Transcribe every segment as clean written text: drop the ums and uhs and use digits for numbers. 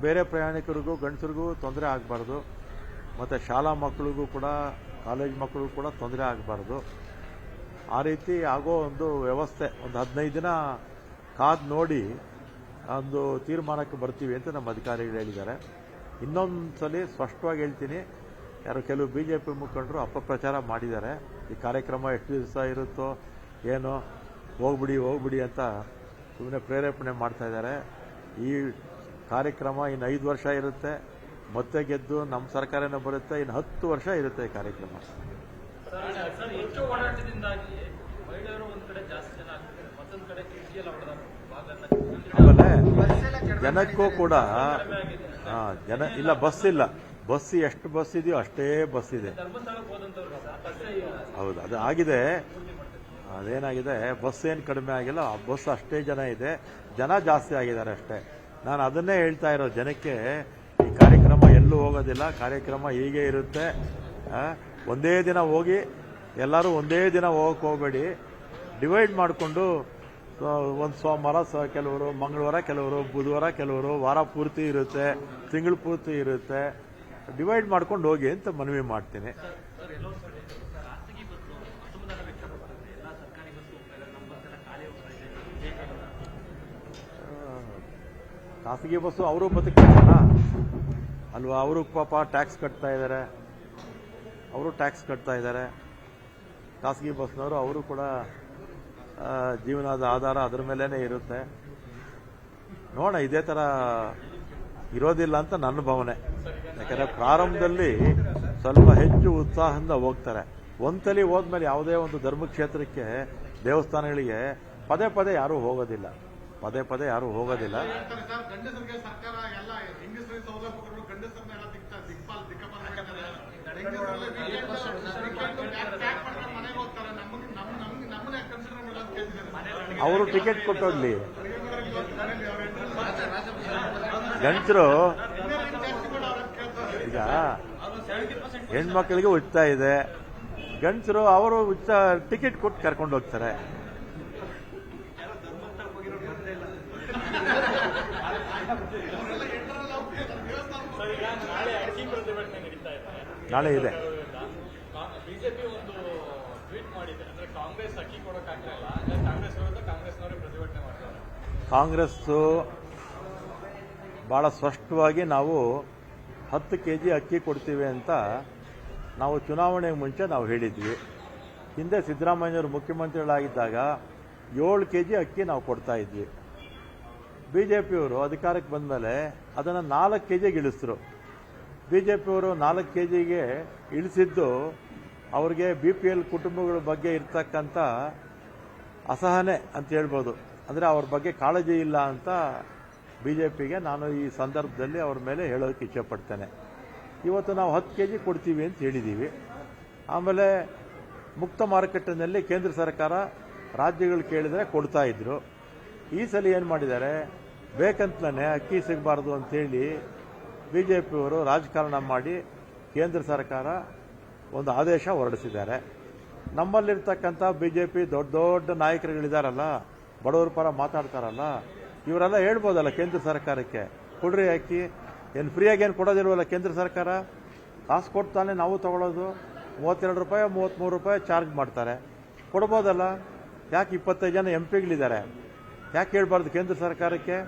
ಬೇರೆ ಪ್ರಯಾಣಿಕರಿಗೂ ಗಂಡಸರಿಗೂ ತೊಂದರೆ ಆಗಬಾರ್ದು, ಮತ್ತು ಶಾಲಾ ಮಕ್ಕಳಿಗೂ ಕೂಡ ಕಾಲೇಜ್ ಮಕ್ಕಳಿಗೂ ಕೂಡ ತೊಂದರೆ ಆಗಬಾರ್ದು. ಆ ರೀತಿ ಆಗೋ ಒಂದು ವ್ಯವಸ್ಥೆ ಒಂದು 15 ದಿನ ಕಾದು ನೋಡಿ ಒಂದು ತೀರ್ಮಾನಕ್ಕೆ ಬರ್ತೀವಿ ಅಂತ ನಮ್ಮ ಅಧಿಕಾರಿಗಳು ಹೇಳಿದ್ದಾರೆ. ಇನ್ನೊಂದ್ಸಲಿ ಸ್ಪಷ್ಟವಾಗಿ ಹೇಳ್ತೀನಿ, ಕೆಲವು ಬಿಜೆಪಿ ಮುಖಂಡರು ಅಪಪ್ರಚಾರ ಮಾಡಿದ್ದಾರೆ. ಈ ಕಾರ್ಯಕ್ರಮ ಎಷ್ಟು ದಿವಸ ಇರುತ್ತೋ ಏನೋ ಹೋಗ್ಬಿಡಿ ಅಂತ ಸುಮ್ಮನೆ ಪ್ರೇರೇಪಣೆ ಮಾಡ್ತಾ ಇದ್ದಾರೆ. ಈ ಕಾರ್ಯಕ್ರಮ ಇನ್ನು 5 ವರ್ಷ ಇರುತ್ತೆ, ಮತ್ತೆ ಗೆದ್ದು ನಮ್ಮ ಸರ್ಕಾರನೇ ಬರುತ್ತೆ, ಇನ್ನು 10 ವರ್ಷ ಇರುತ್ತೆ ಈ ಕಾರ್ಯಕ್ರಮ. ಆಮೇಲೆ ಜನಕ್ಕೂ ಕೂಡ ಬಸ್ ಎಷ್ಟು ಬಸ್ ಇದೆಯೋ ಅಷ್ಟೇ ಬಸ್ ಇದೆ. ಹೌದು, ಅದು ಆಗಿದೆ. ಅದೇನಾಗಿದೆ, ಬಸ್ ಏನು ಕಡಿಮೆ ಆಗಿಲ್ಲ, ಆ ಬಸ್ ಅಷ್ಟೇ ಜನ ಇದೆ, ಜನ ಜಾಸ್ತಿ ಆಗಿದ್ದಾರೆ ಅಷ್ಟೇ. ನಾನು ಅದನ್ನೇ ಹೇಳ್ತಾ ಇರೋ ಜನಕ್ಕೆ, ಈ ಕಾರ್ಯಕ್ರಮ ಎಲ್ಲೂ ಹೋಗೋದಿಲ್ಲ, ಕಾರ್ಯಕ್ರಮ ಹೀಗೆ ಇರುತ್ತೆ. ಒಂದೇ ದಿನ ಹೋಗಿ ಎಲ್ಲರೂ ಒಂದೇ ದಿನ ಹೋಗಕ್ಕೆ ಹೋಗಬೇಡಿ, ಡಿವೈಡ್ ಮಾಡಿಕೊಂಡು ಒಂದು ಸೋಮವಾರ ಕೆಲವರು, ಮಂಗಳವಾರ ಕೆಲವರು, ಬುಧವಾರ ಕೆಲವರು, ವಾರ ಪೂರ್ತಿ ಇರುತ್ತೆ, ತಿಂಗಳು ಪೂರ್ತಿ ಇರುತ್ತೆ, ಡಿವೈಡ್ ಮಾಡ್ಕೊಂಡು ಹೋಗಿ ಅಂತ ಮನವಿ ಮಾಡ್ತೀನಿ. ಖಾಸಗಿ ಬಸ್ಸು ಅವರು ಬದುಕ್ತಾರ ಅಲ್ವಾ, ಅವರು ಪಾಪ ಟ್ಯಾಕ್ಸ್ ಕಟ್ತಾ ಇದ್ದಾರೆ, ಖಾಸಗಿ ಬಸ್ನವರು ಅವರು ಕೂಡ ಜೀವನದ ಆಧಾರ ಅದರ ಮೇಲೇನೆ ಇರುತ್ತೆ. ನೋಡೋಣ, ಇದೇ ತರ ಇರೋದಿಲ್ಲ ಅಂತ ನನ್ನ ಭಾವನೆ. ಯಾಕಂದ್ರೆ ಪ್ರಾರಂಭದಲ್ಲಿ ಸ್ವಲ್ಪ ಹೆಚ್ಚು ಉತ್ಸಾಹದಿಂದ ಹೋಗ್ತಾರೆ, ಒಂದ್ಸಲಿ ಹೋದ್ಮೇಲೆ ಯಾವುದೇ ಒಂದು ಧರ್ಮಕ್ಷೇತ್ರಕ್ಕೆ, ದೇವಸ್ಥಾನಗಳಿಗೆ ಪದೇ ಯಾರೂ ಹೋಗೋದಿಲ್ಲ. ಅವರು ಟಿಕೆಟ್ ಕೊಟ್ಟೋಗ್ಲಿ. ಗಂಡಸರು ಈಗ ಹೆಣ್ಮಕ್ಳಿಗೆ ಉಚಿತ ಇದೆ, ಗಂಡಸರು ಅವರು ಉಚಿತ ಟಿಕೆಟ್ ಕೊಟ್ಟು ಕರ್ಕೊಂಡು ಹೋಗ್ತಾರೆ. ನಾಳೆ ಇದೆ. ಬಿಜೆಪಿ ಒಂದು ಟ್ವೀಟ್ ಮಾಡಿದೆ, ಅಂದ್ರೆ ಕಾಂಗ್ರೆಸ್ ಅಕ್ಕಿ ಕೊಡೋಕ್ಕಾಗಲ್ಲ, ಕಾಂಗ್ರೆಸ್ ವಿರುದ್ಧ ಕಾಂಗ್ರೆಸ್ನವರೇ ಪ್ರತಿಭಟನೆ ಮಾಡ್ತಾರೆ. ಕಾಂಗ್ರೆಸ್ ಬಹಳ ಸ್ಪಷ್ಟವಾಗಿ ನಾವು 10 kg ಅಕ್ಕಿ ಕೊಡ್ತೀವಿ ಅಂತ ನಾವು ಚುನಾವಣೆಗೆ ಮುಂಚೆ ನಾವು ಹೇಳಿದ್ವಿ. ಹಿಂದೆ ಸಿದ್ದರಾಮಯ್ಯವರು ಮುಖ್ಯಮಂತ್ರಿಗಳಾಗಿದ್ದಾಗ 7 kg ಅಕ್ಕಿ ನಾವು ಕೊಡ್ತಾ ಇದ್ವಿ. ಬಿಜೆಪಿಯವರು ಅಧಿಕಾರಕ್ಕೆ ಬಂದ ಮೇಲೆ ಅದನ್ನು 4 kgಗೆ ಇಳಿಸಿದ್ರು. ಬಿಜೆಪಿಯವರು 4 kgಗೆ ಇಳಿಸಿದ್ದು ಅವ್ರಿಗೆ BPL ಕುಟುಂಬಗಳ ಬಗ್ಗೆ ಇರ್ತಕ್ಕಂಥ ಅಸಹನೆ ಅಂತ ಹೇಳ್ಬೋದು. ಅಂದರೆ ಅವ್ರ ಬಗ್ಗೆ ಕಾಳಜಿ ಇಲ್ಲ ಅಂತ ಬಿಜೆಪಿಗೆ ನಾನು ಈ ಸಂದರ್ಭದಲ್ಲಿ ಅವ್ರ ಮೇಲೆ ಹೇಳೋದಕ್ಕೆ ಇಚ್ಛೆಪಡ್ತೇನೆ. ಇವತ್ತು ನಾವು 10 kg ಕೊಡ್ತೀವಿ ಅಂತ ಹೇಳಿದ್ದೀವಿ. ಆಮೇಲೆ ಮುಕ್ತ ಮಾರುಕಟ್ಟೆಯಲ್ಲಿ ಕೇಂದ್ರ ಸರ್ಕಾರ ರಾಜ್ಯಗಳು ಕೇಳಿದರೆ ಕೊಡ್ತಾ ಇದ್ರು. ಈ ಸಲ ಏನು ಮಾಡಿದ್ದಾರೆ, ಬೇಕಂತಲೇ ಅಕ್ಕಿ ಸಿಗಬಾರ್ದು ಅಂತೇಳಿ ಬಿಜೆಪಿಯವರು ರಾಜಕಾರಣ ಮಾಡಿ ಕೇಂದ್ರ ಸರ್ಕಾರ ಒಂದು ಆದೇಶ ಹೊರಡಿಸಿದ್ದಾರೆ. ನಮ್ಮಲ್ಲಿರ್ತಕ್ಕಂಥ ಬಿಜೆಪಿ ದೊಡ್ಡ ನಾಯಕರುಗಳಿದಾರಲ್ಲ, ಬಡವರ ಪರ ಮಾತಾಡ್ತಾರಲ್ಲ, ಇವರೆಲ್ಲ ಹೇಳ್ಬೋದಲ್ಲ ಕೇಂದ್ರ ಸರ್ಕಾರಕ್ಕೆ, ಕೊಡ್ರಿ ಅಕ್ಕಿ, ಏನು ಫ್ರೀಯಾಗಿ ಏನು ಕೊಡೋದಿಲ್ವಲ್ಲ ಕೇಂದ್ರ ಸರ್ಕಾರ, ಕಾಸು ಕೊಡ್ತಾನೆ ನಾವು ತಗೊಳ್ಳೋದು, 32 ರೂಪಾಯಿ 33 ರೂಪಾಯಿ ಚಾರ್ಜ್ ಮಾಡ್ತಾರೆ, ಕೊಡ್ಬೋದಲ್ಲ. ಯಾಕೆ 25 ಜನ MP ಗಳಿದ್ದಾರೆ, ಯಾಕೆ ಹೇಳ್ಬಾರ್ದು ಕೇಂದ್ರ ಸರ್ಕಾರಕ್ಕೆ?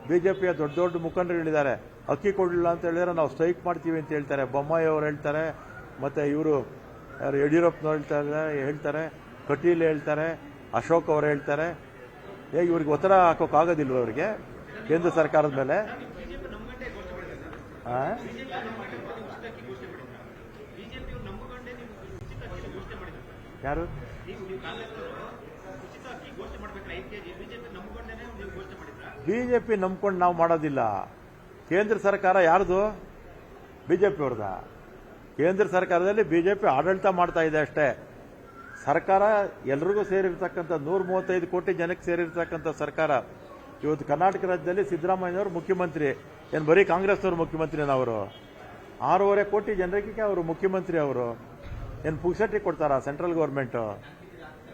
ಬಿಜೆಪಿಯ ದೊಡ್ಡ ಮುಖಂಡರುಗಳಿದ್ದಾರೆ, ಅಕ್ಕಿ ಕೊಡಲಿಲ್ಲ ಅಂತ ಹೇಳಿದ್ರೆ ನಾವು ಸ್ಟ್ರೈಕ್ ಮಾಡ್ತೀವಿ ಅಂತ ಹೇಳ್ತಾರೆ. ಬೊಮ್ಮಾಯಿ ಅವರು ಹೇಳ್ತಾರೆ, ಮತ್ತೆ ಇವರು ಯಡಿಯೂರಪ್ಪನವ್ರು ಹೇಳ್ತಾರೆ, ಕಟೀಲ್ ಹೇಳ್ತಾರೆ, ಅಶೋಕ್ ಅವರು ಹೇಳ್ತಾರೆ. ಹೇಗೆ ಇವ್ರಿಗೆ ಒತ್ತಡ ಹಾಕೋಕ್ಕಾಗೋದಿಲ್ವ ಅವರಿಗೆ ಕೇಂದ್ರ ಸರ್ಕಾರದ ಮೇಲೆ? ಯಾರು ಬಿಜೆಪಿ ನಂಬ್ಕೊಂಡು ನಾವು ಮಾಡೋದಿಲ್ಲ. ಕೇಂದ್ರ ಸರ್ಕಾರ ಯಾರ್ದು? ಬಿಜೆಪಿಯವ್ರದ. ಕೇಂದ್ರ ಸರ್ಕಾರದಲ್ಲಿ ಬಿಜೆಪಿ ಆಡಳಿತ ಮಾಡ್ತಾ ಇದೆ ಅಷ್ಟೇ. ಸರ್ಕಾರ ಎಲ್ರಿಗೂ ಸೇರಿರ್ತಕ್ಕಂಥ 135 ಕೋಟಿ ಜನಕ್ಕೆ ಸೇರಿರ್ತಕ್ಕಂಥ ಸರ್ಕಾರ. ಇವತ್ತು ಕರ್ನಾಟಕ ರಾಜ್ಯದಲ್ಲಿ ಸಿದ್ದರಾಮಯ್ಯನವರು ಮುಖ್ಯಮಂತ್ರಿ, ಏನು ಬರೀ ಕಾಂಗ್ರೆಸ್ನವರು ಮುಖ್ಯಮಂತ್ರಿನವರು? 6.5 ಕೋಟಿ ಜನರಿಗೆ ಅವರು ಮುಖ್ಯಮಂತ್ರಿ. ಅವರು ಏನು ಪುಕ್ಸಟ್ಟಿಗೆ ಕೊಡ್ತಾರಾ ಸೆಂಟ್ರಲ್ ಗೌರ್ಮೆಂಟ್?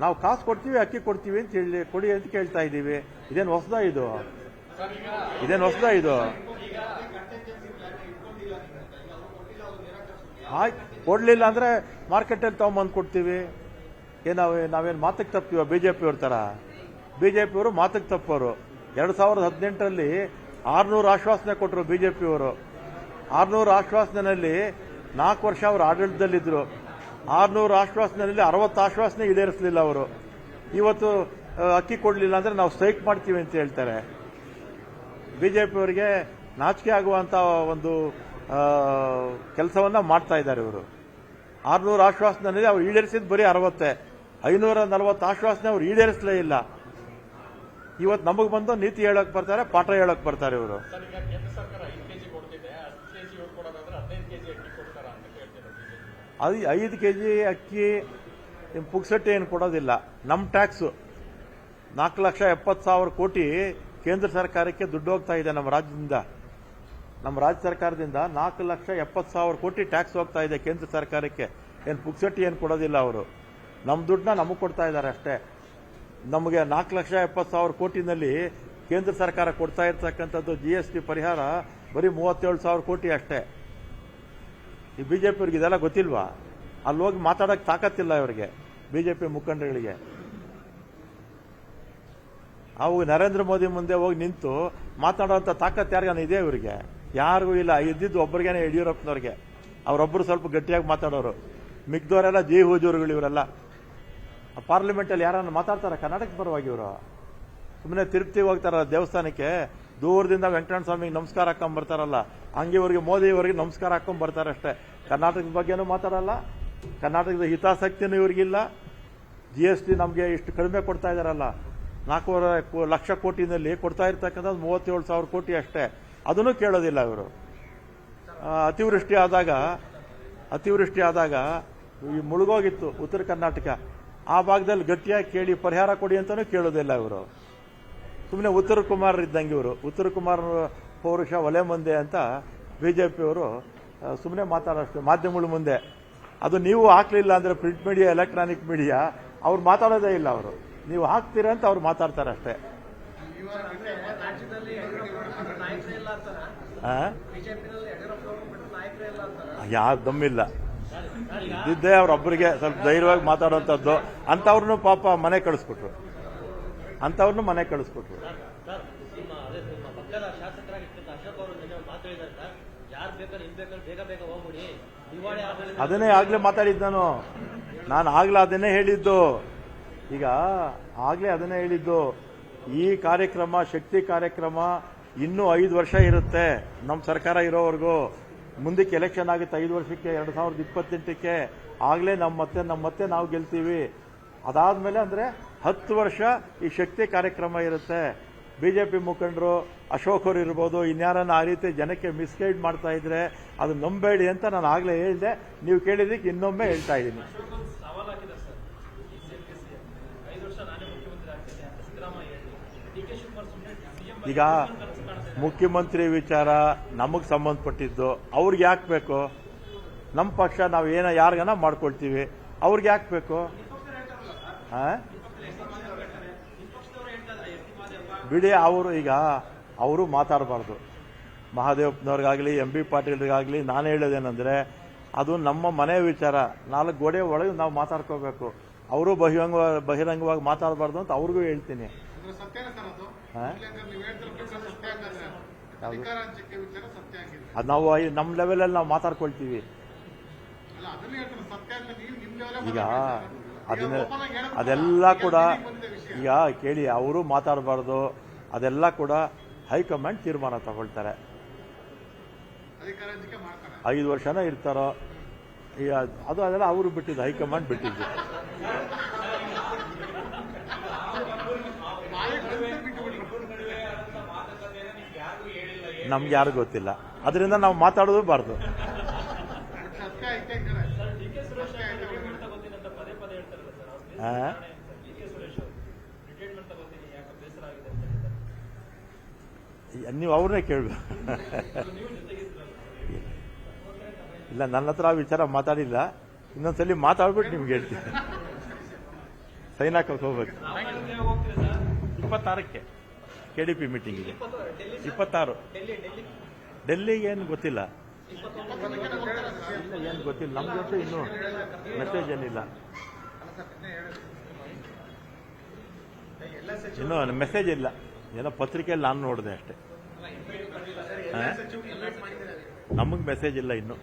ನಾವು ಕಾಸು ಕೊಡ್ತೀವಿ, ಅಕ್ಕಿ ಕೊಡ್ತೀವಿ ಅಂತ ಹೇಳಿ ಕೊಡಿ ಅಂತ ಕೇಳ್ತಾ ಇದ್ದೀವಿ. ಇದೇನು ಹೊಸದಾ ಇದು? ಕೊಡಲಿಲ್ಲ ಅಂದರೆ ಮಾರ್ಕೆಟಲ್ಲಿ ತೊಗೊಂಬಂದು ಕೊಡ್ತೀವಿ. ನಾವೇನು ಮಾತಕ್ಕೆ ತಪ್ತೀವ ಬಿ ಜೆ ಪಿಯವ್ರ ಥರ? ಬಿ ಜೆ ಪಿಯವರು ಮಾತಕ್ಕೆ ತಪ್ಪೋರು. 2018ರಲ್ಲಿ 600 ಆಶ್ವಾಸನೆ ಕೊಟ್ಟರು ಬಿ ಜೆ ಪಿಯವರು. 600 ಆಶ್ವಾಸನೆಯಲ್ಲಿ 4 ವರ್ಷ ಅವರು ಆಡಳಿತದಲ್ಲಿದ್ದರು. 600 ಆಶ್ವಾಸನೆಯಲ್ಲಿ 60 ಆಶ್ವಾಸನೆ ಈಡೇರಿಸಲಿಲ್ಲ ಅವರು. ಇವತ್ತು ಅಕ್ಕಿ ಕೊಡಲಿಲ್ಲ ಅಂದರೆ ನಾವು ಸ್ಟ್ರೈಕ್ ಮಾಡ್ತೀವಿ ಅಂತ ಹೇಳ್ತಾರೆ. ಬಿ ಜೆ ಪಿಯವರಿಗೆ ನಾಚಿಕೆ ಆಗುವಂಥ ಒಂದು ಕೆಲಸವನ್ನ ಮಾಡ್ತಾ ಇದ್ದಾರೆ ಇವರು. 600 ಆಶ್ವಾಸನೆಯಲ್ಲಿ ಅವ್ರು ಈಡೇರಿಸಿದ್ದು ಬರೀ 60. 540 ಆಶ್ವಾಸನೆ ಅವ್ರು ಈಡೇರಿಸಲೇ ಇಲ್ಲ. ಇವತ್ತು ನಮಗೆ ಬಂದು ನೀತಿ ಹೇಳಕ್ ಬರ್ತಾರೆ, ಪಾಠ ಹೇಳಕ್ ಬರ್ತಾರೆ ಇವರು. ಸರ್, ಈಗ ಕೇಂದ್ರ ಸರ್ಕಾರ 5 ಕೆಜಿ ಕೊಡ್ತಿದೆ, 10 ಕೆಜಿ ಇವ್ರು ಕೊಡೋದಾದ್ರೆ 15 ಕೆಜಿ ಅಕ್ಕಿ ಕೊಡ್ತಾರ ಅಂತ ಕೇಳ್ತಿದ್ದಾರೆ. 5 ಕೆಜಿ ಅಕ್ಕಿ ಪುಕ್ಸಟ್ಟೆ ಏನು ಕೊಡೋದಿಲ್ಲ. ನಮ್ಮ ಟ್ಯಾಕ್ಸು 4,70,000 ಕೋಟಿ ಕೇಂದ್ರ ಸರ್ಕಾರಕ್ಕೆ ದುಡ್ಡು ಹೋಗ್ತಾ ಇದೆ ನಮ್ಮ ರಾಜ್ಯದಿಂದ. ನಮ್ಮ ರಾಜ್ಯ ಸರ್ಕಾರದಿಂದ 4,70,000 ಕೋಟಿ ಟ್ಯಾಕ್ಸ್ ಹೋಗ್ತಾ ಇದೆ ಕೇಂದ್ರ ಸರ್ಕಾರಕ್ಕೆ. ಏನು ಪುಕ್ಸಟ್ಟಿ ಏನು ಕೊಡೋದಿಲ್ಲ ಅವರು. ನಮ್ಮ ದುಡ್ಡನ್ನ ನಮಗೆ ಕೊಡ್ತಾ ಇದ್ದಾರೆ ಅಷ್ಟೇ. ನಮಗೆ 4,70,000 ಕೋಟಿನಲ್ಲಿ ಕೇಂದ್ರ ಸರ್ಕಾರ ಕೊಡ್ತಾ ಇರ್ತಕ್ಕಂಥದ್ದು GST ಪರಿಹಾರ ಬರೀ 37,000 ಕೋಟಿ ಅಷ್ಟೇ. ಈ ಬಿಜೆಪಿಯವ್ರಿಗೆ ಇದೆಲ್ಲ ಗೊತ್ತಿಲ್ವಾ? ಅಲ್ಲಿ ಹೋಗಿ ಮಾತಾಡೋಕೆ ತಾಕತ್ತಿಲ್ಲ ಇವರಿಗೆ, ಬಿಜೆಪಿ ಮುಖಂಡಗಳಿಗೆ. ಅವು ನರೇಂದ್ರ ಮೋದಿ ಮುಂದೆ ಹೋಗಿ ನಿಂತು ಮಾತಾಡುವಂಥ ತಾಕತ್ತು ಯಾರಿಗಾನ ಇದೆ ಇವರಿಗೆ? ಯಾರಿಗೂ ಇಲ್ಲ. ಇದ್ದಿದ್ದು ಒಬ್ಬರಿಗೇನೆ, ಯಡಿಯೂರಪ್ಪನವ್ರಿಗೆ. ಅವರೊಬ್ಬರು ಸ್ವಲ್ಪ ಗಟ್ಟಿಯಾಗಿ ಮಾತಾಡೋರು. ಮಿಕ್ದವರೆಲ್ಲ ಜೈ ಹುಜೂರುಗಳು ಇವರೆಲ್ಲ. ಪಾರ್ಲಿಮೆಂಟಲ್ಲಿ ಯಾರನ್ನ ಮಾತಾಡ್ತಾರೆ ಕರ್ನಾಟಕದ ಪರವಾಗಿ ಇವರು? ಸುಮ್ಮನೆ ತಿರುಪತಿಗೆ ಹೋಗ್ತಾರ ದೇವಸ್ಥಾನಕ್ಕೆ, ದೂರದಿಂದ ವೆಂಕಟರಮಣ ಸ್ವಾಮಿಗೆ ನಮಸ್ಕಾರ ಹಾಕೊಂಡ್ ಬರ್ತಾರಲ್ಲ, ಹಂಗೆ ಇವರಿಗೆ ಮೋದಿ ಅವರಿಗೆ ನಮಸ್ಕಾರ ಹಾಕೊಂಡ್ ಬರ್ತಾರೆ ಅಷ್ಟೇ. ಕರ್ನಾಟಕದ ಬಗ್ಗೆನೂ ಮಾತಾಡಲ್ಲ, ಕರ್ನಾಟಕದ ಹಿತಾಸಕ್ತಿನೂ ಇವ್ರಿಗಿಲ್ಲ. GST ನಮಗೆ ಇಷ್ಟು ಕಡಿಮೆ ಕೊಡ್ತಾ ಇದಾರಲ್ಲ, 4 ಲಕ್ಷ ಕೋಟಿನಲ್ಲಿ ಕೊಡ್ತಾ ಇರ್ತಕ್ಕಂಥದ್ದು 37,000 ಕೋಟಿ ಅಷ್ಟೇ. ಅದನ್ನು ಕೇಳೋದಿಲ್ಲ ಇವರು. ಅತಿವೃಷ್ಟಿ ಆದಾಗ ಈ ಮುಳುಗೋಗಿತ್ತು ಉತ್ತರ ಕರ್ನಾಟಕ. ಆ ಭಾಗದಲ್ಲಿ ಗಟ್ಟಿಯಾಗಿ ಕೇಳಿ ಪರಿಹಾರ ಕೊಡಿ ಅಂತಾನೂ ಕೇಳೋದಿಲ್ಲ ಇವರು. ಸುಮ್ಮನೆ ಉತ್ತರ ಕುಮಾರ್ ಇದ್ದಂಗೆ ಇವರು. ಉತ್ತರ ಕುಮಾರ್ ಪೌರುಷ ಒಲೆ ಮುಂದೆ ಅಂತ ಬಿಜೆಪಿಯವರು ಸುಮ್ಮನೆ ಮಾತಾಡೋಷ್ಟು ಮಾಧ್ಯಮಗಳ ಮುಂದೆ. ಅದು ನೀವು ಹಾಕ್ಲಿಲ್ಲ ಅಂದ್ರೆ ಪ್ರಿಂಟ್ ಮೀಡಿಯಾ, ಎಲೆಕ್ಟ್ರಾನಿಕ್ ಮೀಡಿಯಾ, ಅವ್ರು ಮಾತಾಡೋದೇ ಇಲ್ಲ. ಅವರು ನೀವು ಹಾಕ್ತೀರ ಅಂತ ಅವ್ರು ಮಾತಾಡ್ತಾರೆ ಅಷ್ಟೇ. ಯಾರು ದಮ್ಮಿಲ್ಲ ಇದ್ದೇ ಅವ್ರೊಬ್ಬರಿಗೆ ಸ್ವಲ್ಪ ಧೈರ್ಯವಾಗಿ ಮಾತಾಡುವಂಥದ್ದು. ಅಂಥವ್ರನ್ನೂ ಪಾಪ ಮನೆ ಕಳಿಸ್ಕೊಟ್ರು. ಅದನ್ನೇ ಆಗ್ಲೇ ಮಾತಾಡಿದ್ದು ನಾನು ಆಗ್ಲೇ ಅದನ್ನೇ ಹೇಳಿದ್ದು. ಅದನ್ನೇ ಹೇಳಿದ್ದು. ಈ ಕಾರ್ಯಕ್ರಮ, ಶಕ್ತಿ ಕಾರ್ಯಕ್ರಮ ಇನ್ನೂ 5 ವರ್ಷ ಇರುತ್ತೆ ನಮ್ಮ ಸರ್ಕಾರ ಇರೋವರೆಗೂ. ಮುಂದಕ್ಕೆ ಎಲೆಕ್ಷನ್ ಆಗುತ್ತೆ 5 ವರ್ಷಕ್ಕೆ, 2028ಕ್ಕೆ. ಆಗ್ಲೇ ನಮ್ಮ ಮತ್ತೆ ನಾವು ಗೆಲ್ತೀವಿ. ಅದಾದ್ಮೇಲೆ ಅಂದ್ರೆ 10 ವರ್ಷ ಈ ಶಕ್ತಿ ಕಾರ್ಯಕ್ರಮ ಇರುತ್ತೆ. ಬಿಜೆಪಿ ಮುಖಂಡರು ಅಶೋಕ್ ಅವರು ಇರ್ಬೋದು, ಇನ್ಯಾರನ್ನ ಆ ರೀತಿ ಜನಕ್ಕೆ ಮಿಸ್ಗೈಡ್ ಮಾಡ್ತಾ ಇದ್ರೆ ಅದು ನಂಬೇಡಿ ಅಂತ ನಾನು ಆಗ್ಲೇ ಹೇಳಿದೆ. ನೀವು ಕೇಳಿದಕ್ಕೆ ಇನ್ನೊಮ್ಮೆ ಹೇಳ್ತಾ ಇದ್ದೀನಿ. ಈಗ ಮುಖ್ಯಮಂತ್ರಿ ವಿಚಾರ ನಮಗೆ ಸಂಬಂಧಪಟ್ಟಿದ್ದು. ಅವ್ರಿಗೆ ಯಾಕೆ ಬೇಕು? ನಮ್ಮ ಪಕ್ಷ ನಾವು ಯಾರಿಗಾನ ಮಾಡ್ಕೊಳ್ತೀವಿ, ಅವ್ರಿಗೆ ಯಾಕೆ ಬೇಕು? ಬಿಡಿ, ಅವರು ಮಾತಾಡಬಾರ್ದು. ಮಹಾದೇವಪ್ಪನವ್ರಿಗಾಗಲಿ, MB ಪಾಟೀಲ್ರಿಗಾಗಲಿ ನಾನು ಹೇಳೋದೇನೆಂದ್ರೆ, ಅದು ನಮ್ಮ ಮನೆ ವಿಚಾರ. 4 ಗೋಡೆ ಒಳಗೆ ನಾವು ಮಾತಾಡ್ಕೋಬೇಕು. ಅವರು ಬಹಿರಂಗವಾಗಿ ಮಾತಾಡಬಾರ್ದು ಅಂತ ಅವ್ರಿಗೂ ಹೇಳ್ತೀನಿ. ಅದು ನಾವು ನಮ್ಮ ಲೆವೆಲಲ್ಲಿ ನಾವು ಮಾತಾಡ್ಕೊಳ್ತೀವಿ. ಈಗ ಅದೆಲ್ಲ ಕೂಡ ಕೇಳಿ, ಅವರು ಮಾತಾಡಬಾರ್ದು. ಅದೆಲ್ಲ ಕೂಡ ಹೈಕಮಾಂಡ್ ತೀರ್ಮಾನ ತಗೊಳ್ತಾರೆ. 5 ವರ್ಷನ ಇರ್ತಾರೋ ಅದೆಲ್ಲ ಅವರು ಬಿಟ್ಟಿದ್ದು, ಹೈಕಮಾಂಡ್ ಬಿಟ್ಟಿದ್ದು. ನಮ್ಗೆ ಯಾರು ಗೊತ್ತಿಲ್ಲ, ಅದರಿಂದ ನಾವು ಮಾತಾಡೋದು ಬಾರ್ದು. ನೀವು ಅವ್ರನ್ನೇ ಕೇಳಬೇಕು. ಇಲ್ಲ, ನನ್ನ ಹತ್ರ ಆ ವಿಚಾರ ಮಾತಾಡಿಲ್ಲ. ಇನ್ನೊಂದ್ಸಲಿ ಮಾತಾಡ್ಬಿಟ್ಟು ನಿಮ್ಗೆ ಹೇಳ್ತೀನಿ. ಸೈನ್ ಹಾಕಕ್ಕೆ ಹೋಗ್ಬೇಕು. 26ಕ್ಕೆ KDP ಮೀಟಿಂಗಿಗೆ. 26 ಡೆಲ್ಲಿಗೆ ಏನು ಗೊತ್ತಿಲ್ಲ. ಇಲ್ಲ ಏನು ಗೊತ್ತಿಲ್ಲ, ನಮಗಂತೂ ಇನ್ನೂ ಮೆಸೇಜ್ ಏನಿಲ್ಲ, ಇನ್ನೂ ಮೆಸೇಜ್ ಇಲ್ಲ. ಏನೋ ಪತ್ರಿಕೆಯಲ್ಲಿ ನಾನು ನೋಡಿದೆ ಅಷ್ಟೇ. ನಮಗೆ ಮೆಸೇಜ್ ಇಲ್ಲ ಇನ್ನು.